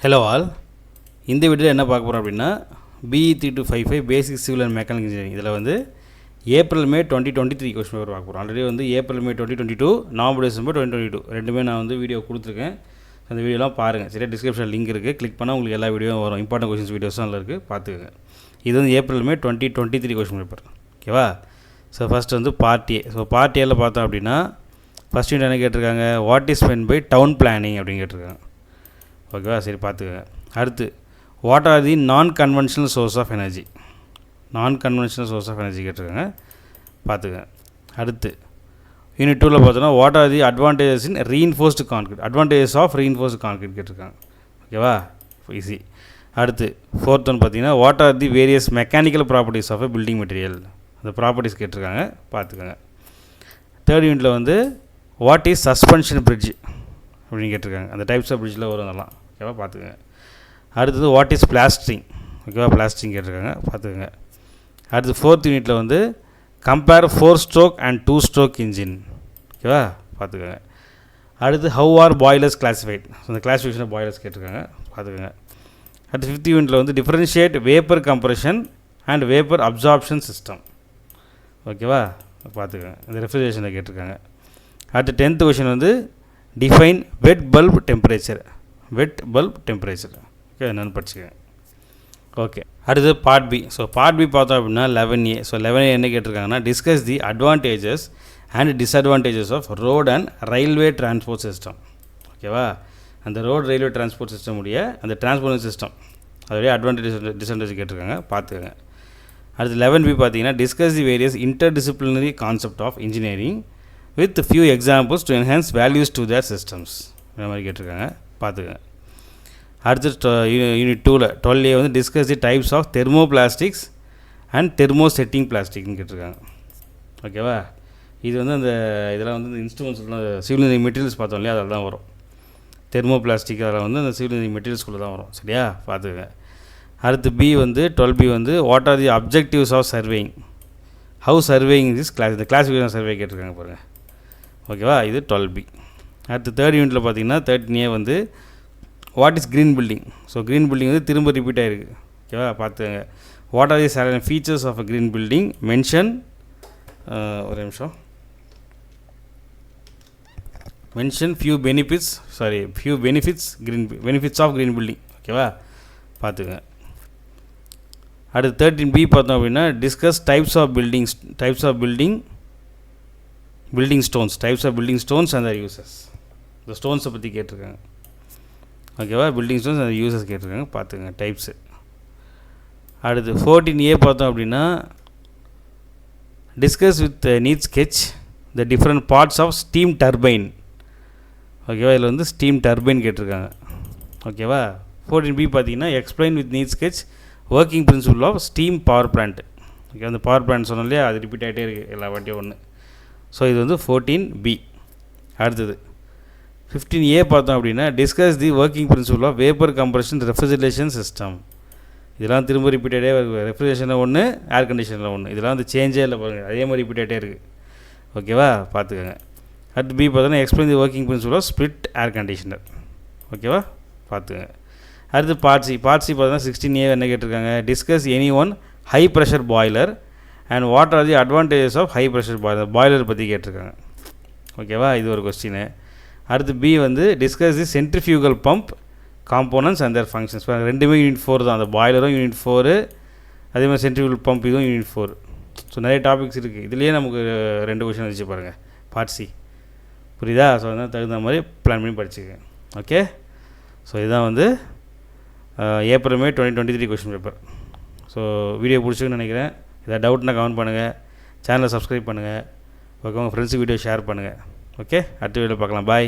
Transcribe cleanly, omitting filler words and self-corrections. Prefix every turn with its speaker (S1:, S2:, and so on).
S1: Hello all, இந்த வீடியோவில் என்ன பார்க்க போகிறோம் அப்படின்னா BE 3255 basic civil and mechanical engineering. இதில் வந்து ஏப்ரல் மே 2023 கொஸ்டின் பேப்பர் பார்க்க போகிறோம். ஆல்ரெடி வந்து ஏப்ரல் மே 2022, நவம்பர் டிசம்பர் 2022 ரெண்டுமே நான் வந்து வீடியோ கொடுத்துருக்கேன். அந்த வீடியோலாம் பாருங்கள். சரியா, டிஸ்கிரிப்ஷன் லிங்க் இருக்குது, கிளிக் பண்ணால் உங்களுக்கு எல்லா வீடியோவும் வரும். இம்பார்ட்டன்ட் கொஸ்டின்ஸ் வீடியோஸும் அதில் இருக்குது, பார்த்துக்கோங்க. இது வந்து ஏப்ரல் மே 2023 கொஸ்டின் பேப்பர். ஓகேவா? ஸோ ஃபஸ்ட்டு வந்து பார்ட் ஏ. ஸோ பார்ட் ஏல பார்த்தோம் அப்படின்னா ஃபஸ்ட் யூனிட் என்ன கேட்டிருக்காங்க, what is meant by town planning அப்படின்னு கேட்டிருக்காங்க. ஓகேவா? சரி, பார்த்துக்கோங்க. அடுத்து, what are the non conventional source of energy. Non conventional source of energy கேட்டிருக்காங்க, பார்த்துக்கோங்க. அடுத்து யூனிட் 2ல் பார்த்தோன்னா what are the advantages in reinforced concrete, advantages of reinforced concrete கேட்டிருக்காங்க. ஓகேவா? ஈஸி. அடுத்து ஃபோர்த் ஒன் பார்த்தீங்கன்னா what are the various mechanical properties of a building material, அந்த ப்ராப்பர்ட்டிஸ் கேட்டிருக்காங்க, பார்த்துக்கோங்க. தேர்ட் யூனிட்டில் வந்து வாட் இஸ் சஸ்பென்ஷன் பிரிட்ஜ் அப்படின்னு கேட்டிருக்காங்க. அந்த டைப்ஸ் ஆஃப் பிரிட்ஜில் வரும் அதெல்லாம். ஓகேவா? பார்த்துக்கோங்க. அடுத்தது வாட் இஸ் பிளாஸ்டரிங். ஓகேவா? பிளாஸ்டரிங் கேட்டிருக்காங்க, பார்த்துக்கோங்க. அடுத்து ஃபோர்த் யூனிட்டில் வந்து compare 4 stroke and 2 stroke engine. ஓகேவா? பார்த்துக்கோங்க. அடுத்து ஹவ் ஆர் பாய்லர்ஸ் கிளாஸிஃபைட், அந்த கிளாஸிஃபிகேஷன் ஆஃப் பாய்லர்ஸ் கேட்டிருக்காங்க, பார்த்துக்கோங்க. அடுத்து ஃபிஃப்த் யூனிட்டில் வந்து differentiate vapour compression and vapour absorption system. ஓகேவா? பார்த்துக்கோங்க. இந்த ரெஃப்ரிஜரேஷனை கேட்டிருக்காங்க. அடுத்து 10th கொஷின் வந்து டிஃபைன் வெட் பல்ப் டெம்பரேச்சர். வெட் பல்ப் டெம்பரேச்சர். ஓகே, என்னென்னு படிச்சுக்கோங்க. ஓகே, அடுத்து part B. So part B பார்த்தோம் அப்படின்னா 11A. ஸோ 11A என்ன கேட்டிருக்காங்கன்னா discuss the advantages and disadvantages of road and railway transport system. ஓகேவா? அந்த ரோடு ரயில்வே டிரான்ஸ்போர்ட் சிஸ்டம் உடைய அந்த டிரான்ஸ்போர்ட் சிஸ்டம் அதோடைய அட்வான்டேஜ் டிஸ்அட்வான்டேஜ் கேட்டிருக்காங்க, பார்த்துக்கோங்க. அடுத்து 11B பார்த்தீங்கன்னா discuss the various interdisciplinary concept of engineering with few examples to enhance values to their systems. இந்த மாதிரி கேட்டிருக்காங்க, பார்த்துக்கோங்க. அடுத்து யூனிட் 2ல் 12A வந்து discuss the types of thermoplastics and thermosetting பிளாஸ்டிக்னு கேட்டிருக்காங்க. ஓகேவா? இது வந்து அந்த இதெல்லாம் வந்து இந்த இன்ஸ்ட்ருமெண்ட்ஸ்லாம் சிவில் இன்ஜினியரிங் மெட்டீரியல்ஸ் பார்த்தோம் இல்லையா, அதில் தான் வரும். தெர்மோபிளாஸ்டிக் அதில் வந்து அந்த சிவில் இன்ஜினியரிங் மெட்டீரியல்ஸ்குள்ளே தான் வரும். சரியா? பார்த்துக்கோங்க. அடுத்து பி வந்து 12B வந்து what are the objectives of surveying, how surveying this class, இந்த கிளாஸிஃபிகேஷன் சர்வே கேட்டிருக்காங்க பாருங்கள். ஓகேவா? இது 12B. அடுத்து தேர்ட் யூனிட்டில் பார்த்தீங்கன்னா 13A வந்து what is green building. So green building வந்து திரும்ப ரிப்பீட் ஆகிருக்கு. ஓகேவா? பார்த்துங்க. What are the certain features of a green building mention, ஒரு நிமிஷம், mention few benefits of green building. ஓகேவா? பார்த்துங்க. அடுத்து 13B பார்த்தோம் அப்படின்னா discuss types of building stones and their uses. இந்த ஸ்டோன்ஸை பற்றி கேட்டிருக்காங்க. ஓகேவா? பில்டிங் ஸ்டோன்ஸ் அந்த யூசஸ் கேட்டிருக்காங்க, பார்த்துங்க டைப்ஸு. அடுத்து 14A பார்த்தோம் அப்படின்னா discuss with neat sketch the different parts of steam turbine. ஓகேவா? இதில் வந்து ஸ்டீம் டர்பைன் கேட்டிருக்காங்க. ஓகேவா? 14B பார்த்தீங்கன்னா explain with neat sketch working principle of steam power plant. Okay, அந்த பவர் பிளான்ட் சொன்னோம் இல்லையா, அது ரிப்பீட் ஆகிட்டே இருக்குது எல்லா வாட்டியும் ஒன்று. ஸோ இது வந்து 14B. அடுத்தது 15A பார்த்தோம் அப்படின்னா discuss the working principle of vapour compression refrigeration system. இதெல்லாம் திரும்ப ரிப்பீட் ஆகிட்டே இருக்குது. ரெஃப்ரிஜரேஷனில் ஒன்று, ஏர் கண்டிஷனில் ஒன்று. இதெல்லாம் வந்து சேஞ்சே இல்லை பாருங்கள், அதே மாதிரி ரிப்பீட் ஆகிட்டே இருக்குது. ஓகேவா? பார்த்துக்கோங்க. அடுத்து பி பார்த்தோன்னா explain the working principle of split air conditioner. ஓகேவா? பார்த்துக்கோங்க. அடுத்து பார்ட் சி பார்த்தோன்னா 16A என்ன கேட்டிருக்காங்க, discuss any one high pressure boiler and what are the advantages of high pressure boiler பற்றி கேட்டிருக்காங்க. ஓகேவா? இது ஒரு கொஸ்டின். அடுத்து பி வந்து discuss the centrifugal pump components and their functions. ரெண்டுமே யூனிட் 4 தான். அந்த பாய்லரும் யூனிட் 4, அதே மாதிரி சென்ட்ரிஃபியூகல் பம்ப் இதுவும் யூனிட் 4. ஸோ நிறைய டாபிக்ஸ் இருக்குது. இதுலேயே நமக்கு 2 கொஷின் வச்சு பாருங்கள், பார்ட் சி. புரியுதா? ஸோ அதனால் தகுந்த மாதிரி பிளான் பண்ணி படிச்சுக்கங்க. ஓகே? ஸோ இதுதான் வந்து April May 2023 question paper. So video பிடிச்சிக்குன்னு நினைக்கிறேன். ஏதாவது டவுட்னா கமெண்ட் பண்ணுங்கள், சேனலை சப்ஸ்கிரைப் பண்ணுங்கள். ஓகே, உங்கள் ஃப்ரெண்ட்ஸுக்கு வீடியோ ஷேர் பண்ணுங்கள். ஓகே, அடுத்த வீடியோவில் பார்க்கலாம். பாய்.